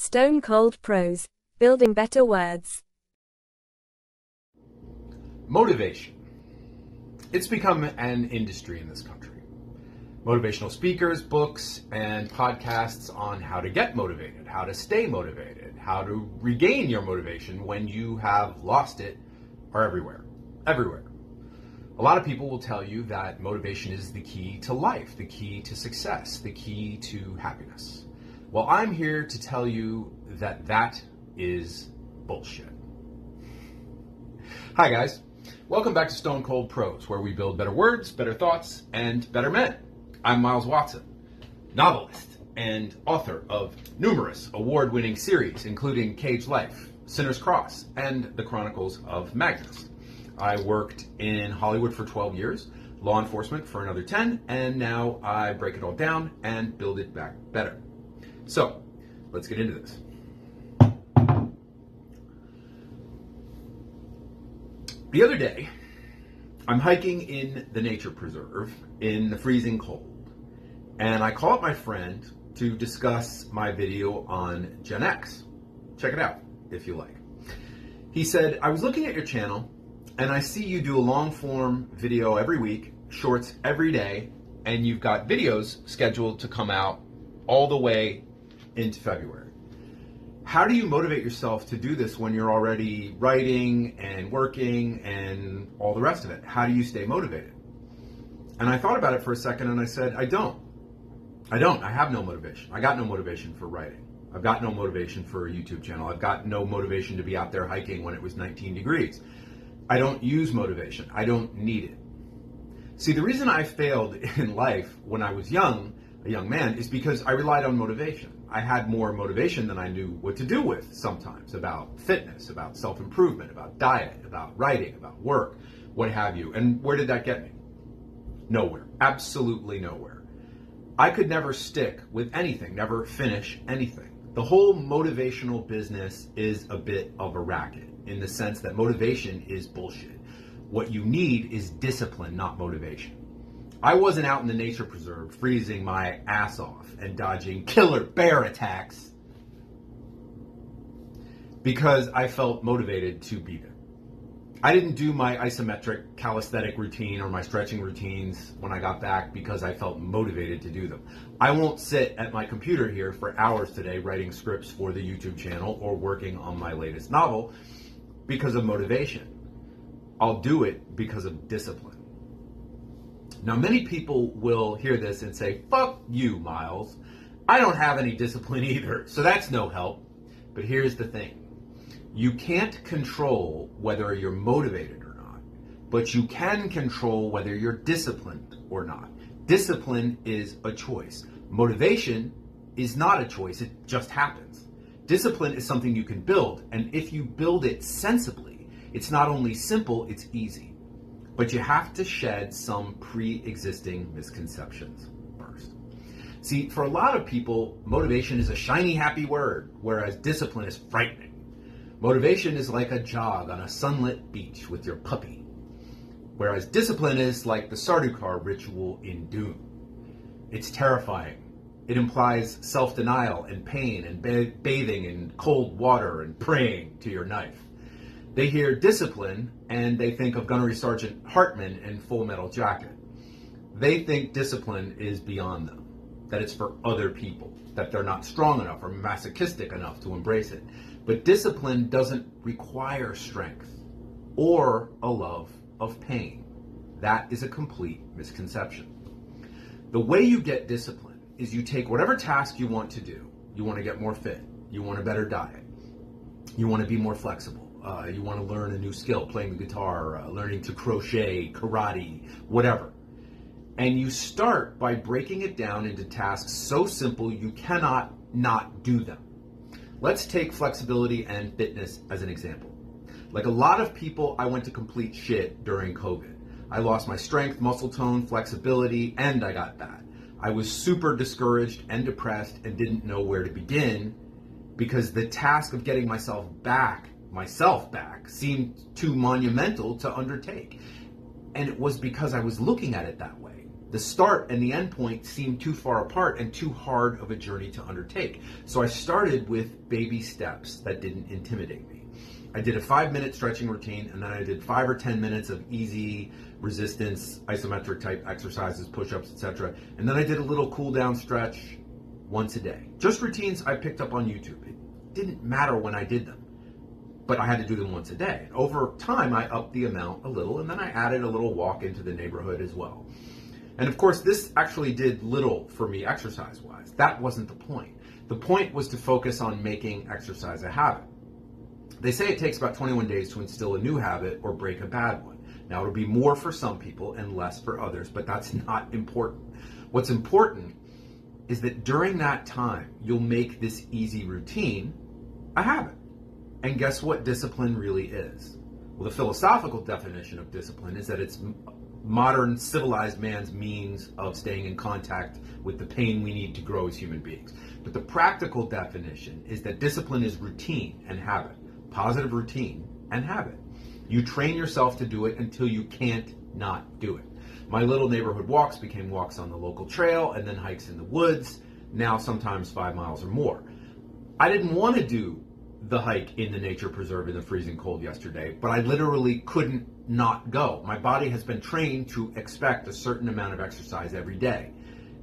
Stone Cold Prose, building better words. Motivation. It's become an industry in this country. Motivational speakers, books, and podcasts on how to get motivated, how to stay motivated, how to regain your motivation when you have lost it are everywhere. Everywhere. A lot of people will tell you that motivation is the key to life, the key to success, the key to happiness. Well, I'm here to tell you that that is bullshit. Hi guys, welcome back to Stone Cold Prose, where we build better words, better thoughts, and better men. I'm Miles Watson, novelist and author of numerous award-winning series, including Cage Life, Sinner's Cross, and The Chronicles of Magnus. I worked in Hollywood for 12 years, law enforcement for another 10, and now I break it all down and build it back better. So, let's get into this. The other day, I'm hiking in the nature preserve in the freezing cold, and I call up my friend to discuss my video on Gen X. Check it out, if you like. He said, I was looking at your channel, and I see you do a long-form video every week, shorts every day, and you've got videos scheduled to come out all the way into February. How do you motivate yourself to do this when you're already writing and working and all the rest of it? How do you stay motivated? And I thought about it for a second and I said, I don't. I have no motivation. I got no motivation for writing. I've got no motivation for a YouTube channel. I've got no motivation to be out there hiking when it was 19 degrees. I don't use motivation. I don't need it. See, the reason I failed in life when I was young, a young man, is because I relied on motivation. I had more motivation than I knew what to do with sometimes, about fitness, about self-improvement, about diet, about writing, about work, what have you. And where did that get me? Nowhere. Absolutely nowhere. I could never stick with anything, never finish anything. The whole motivational business is a bit of a racket in the sense that motivation is bullshit. What you need is discipline, not motivation. I wasn't out in the nature preserve freezing my ass off and dodging killer bear attacks because I felt motivated to be there. I didn't do my isometric calisthenic routine or my stretching routines when I got back because I felt motivated to do them. I won't sit at my computer here for hours today writing scripts for the YouTube channel or working on my latest novel because of motivation. I'll do it because of discipline. Now, many people will hear this and say, fuck you, Miles. I don't have any discipline either, so that's no help. But here's the thing. You can't control whether you're motivated or not, but you can control whether you're disciplined or not. Discipline is a choice. Motivation is not a choice, it just happens. Discipline is something you can build, and if you build it sensibly, it's not only simple, it's easy. But you have to shed some pre-existing misconceptions first. See, for a lot of people, motivation is a shiny, happy word, whereas discipline is frightening. Motivation is like a jog on a sunlit beach with your puppy, whereas discipline is like the Sardaukar ritual in Dune. It's terrifying. It implies self-denial and pain and bathing in cold water and praying to your knife. They hear discipline and they think of Gunnery Sergeant Hartman in Full Metal Jacket. They think discipline is beyond them, that it's for other people, that they're not strong enough or masochistic enough to embrace it. But discipline doesn't require strength or a love of pain. That is a complete misconception. The way you get discipline is you take whatever task you want to do. You want to get more fit. You want a better diet. You want to be more flexible. You want to learn a new skill, playing the guitar, learning to crochet, karate, whatever. And you start by breaking it down into tasks so simple you cannot not do them. Let's take flexibility and fitness as an example. Like a lot of people, I went to complete shit during COVID. I lost my strength, muscle tone, flexibility, and I got fat. I was super discouraged and depressed and didn't know where to begin because the task of getting myself back seemed too monumental to undertake. And it was because I was looking at it that way. the start and the end point seemed too far apart and too hard of a journey to undertake. So I started with baby steps that didn't intimidate me. I did a 5-minute stretching routine, and then I did 5 or 10 minutes of easy resistance, isometric type exercises, push-ups, etc. And then I did a little cool down stretch once a day. Just routines I picked up on YouTube. It didn't matter when I did them, but I had to do them once a day. Over time, I upped the amount a little, and then I added a little walk into the neighborhood as well. And of course, this actually did little for me exercise-wise. That wasn't the point. The point was to focus on making exercise a habit. They say it takes about 21 days to instill a new habit or break a bad one. Now, it'll be more for some people and less for others, but that's not important. What's important is that during that time, you'll make this easy routine a habit. And guess what discipline really is? Well, the philosophical definition of discipline is that it's modern civilized man's means of staying in contact with the pain we need to grow as human beings. But the practical definition is that discipline is routine and habit. Positive routine and habit. You train yourself to do it until you can't not do it. My little neighborhood walks became walks on the local trail and then hikes in the woods, now sometimes 5 miles or more. I didn't want to do the hike in the nature preserve in the freezing cold yesterday, but I literally couldn't not go. My body has been trained to expect a certain amount of exercise every day,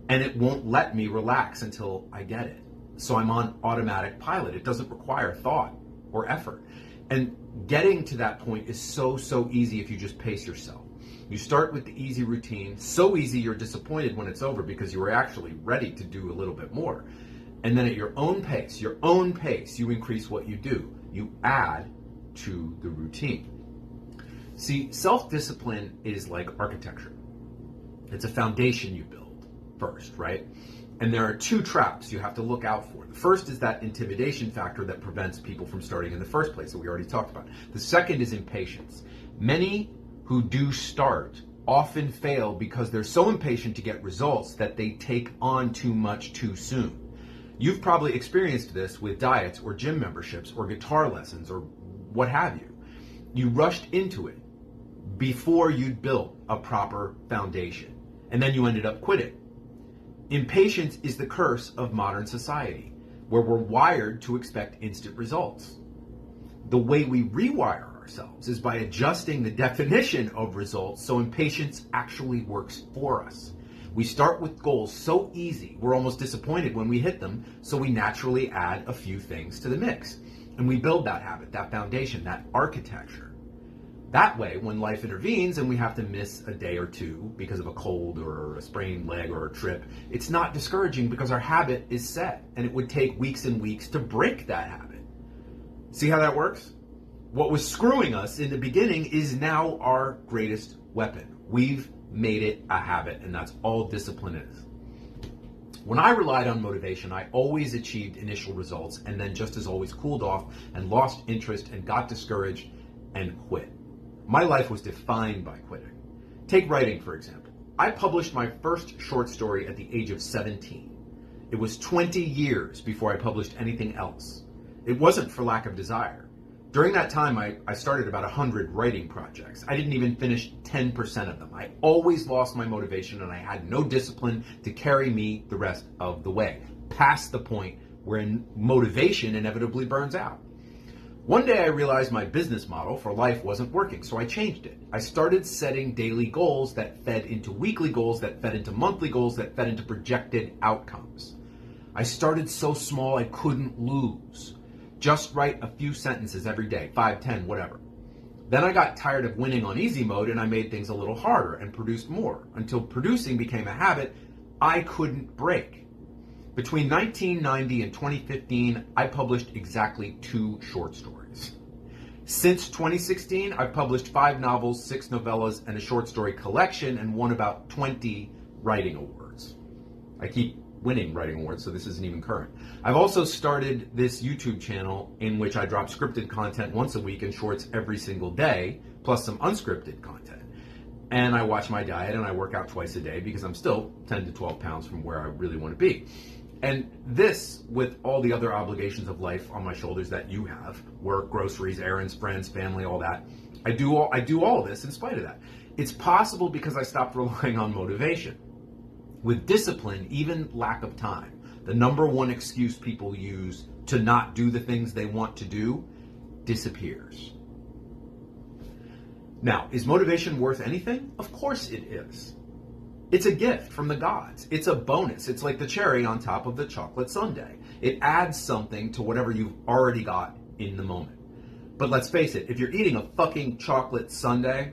and it won't let me relax until I get it. So I'm on automatic pilot. It doesn't require thought or effort. And getting to that point is so easy if you just pace yourself. You start with the easy routine, so easy you're disappointed when it's over because you were actually ready to do a little bit more. And then at your own pace, you increase what you do. You add to the routine. See, self-discipline is like architecture. It's a foundation you build first, right? And there are 2 traps you have to look out for. The first is that intimidation factor that prevents people from starting in the first place that we already talked about. The second is impatience. Many who do start often fail because they're so impatient to get results that they take on too much too soon. You've probably experienced this with diets or gym memberships or guitar lessons or what have you. You rushed into it before you'd built a proper foundation, and then you ended up quitting. Impatience is the curse of modern society, where we're wired to expect instant results. The way we rewire ourselves is by adjusting the definition of results so impatience actually works for us. We start with goals so easy, we're almost disappointed when we hit them, so we naturally add a few things to the mix. And we build that habit, that foundation, that architecture. That way, when life intervenes and we have to miss a day or two because of a cold or a sprained leg or a trip, it's not discouraging because our habit is set, and it would take weeks and weeks to break that habit. See how that works? What was screwing us in the beginning is now our greatest weapon. We've made it a habit, and that's all discipline is. When I relied on motivation, I always achieved initial results and then just as always cooled off and lost interest and got discouraged and quit. My life was defined by quitting. Take writing, for example. I published my first short story at the age of 17. It was 20 years before I published anything else. It wasn't for lack of desire. During that time, I started about 100 writing projects. I didn't even finish 10% of them. I always lost my motivation, and I had no discipline to carry me the rest of the way, past the point where motivation inevitably burns out. One day I realized my business model for life wasn't working, so I changed it. I started setting daily goals that fed into weekly goals, that fed into monthly goals, that fed into projected outcomes. I started so small I couldn't lose. Just write a few sentences every day, 5, 10, whatever. Then I got tired of winning on easy mode and I made things a little harder and produced more, until producing became a habit I couldn't break. Between 1990 and 2015, I published exactly 2 short stories. Since 2016, I've published 5 novels, 6 novellas, and a short story collection, and won about 20 writing awards. I keep winning writing awards, so this isn't even current. I've also started this YouTube channel in which I drop scripted content once a week and shorts every single day, plus some unscripted content. And I watch my diet and I work out twice a day because I'm still 10 to 12 pounds from where I really want to be. And this, with all the other obligations of life on my shoulders that you have, work, groceries, errands, friends, family, all that, I do all of this in spite of that. It's possible because I stopped relying on motivation. With discipline, even lack of time, the number one excuse people use to not do the things they want to do, disappears. Now, is motivation worth anything? Of course it is. It's a gift from the gods. It's a bonus. It's like the cherry on top of the chocolate sundae. It adds something to whatever you've already got in the moment. But let's face it, if you're eating a fucking chocolate sundae,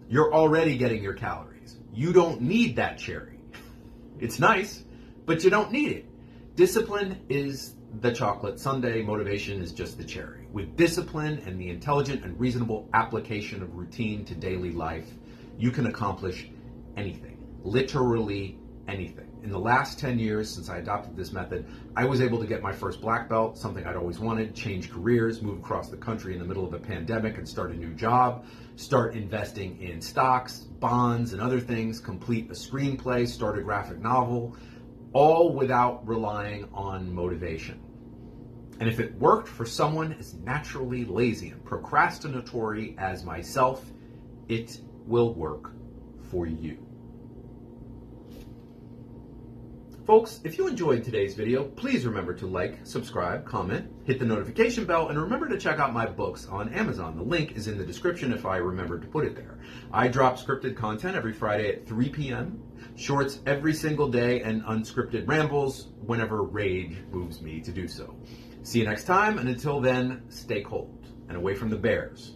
you're already getting your calories. You don't need that cherry. It's nice, but you don't need it. Discipline is the chocolate sundae. Motivation is just the cherry. With discipline and the intelligent and reasonable application of routine to daily life, you can accomplish anything. Literally anything. In the last 10 years since I adopted this method, I was able to get my first black belt, something I'd always wanted, change careers, move across the country in the middle of a pandemic and start a new job, start investing in stocks, bonds, and other things, complete a screenplay, start a graphic novel, all without relying on motivation. And if it worked for someone as naturally lazy and procrastinatory as myself, it will work for you. Folks, if you enjoyed today's video, please remember to like, subscribe, comment, hit the notification bell, and remember to check out my books on Amazon. The link is in the description if I remember to put it there. I drop scripted content every Friday at 3 p.m., shorts every single day, and unscripted rambles whenever rage moves me to do so. See you next time, and until then, stay cold and away from the bears.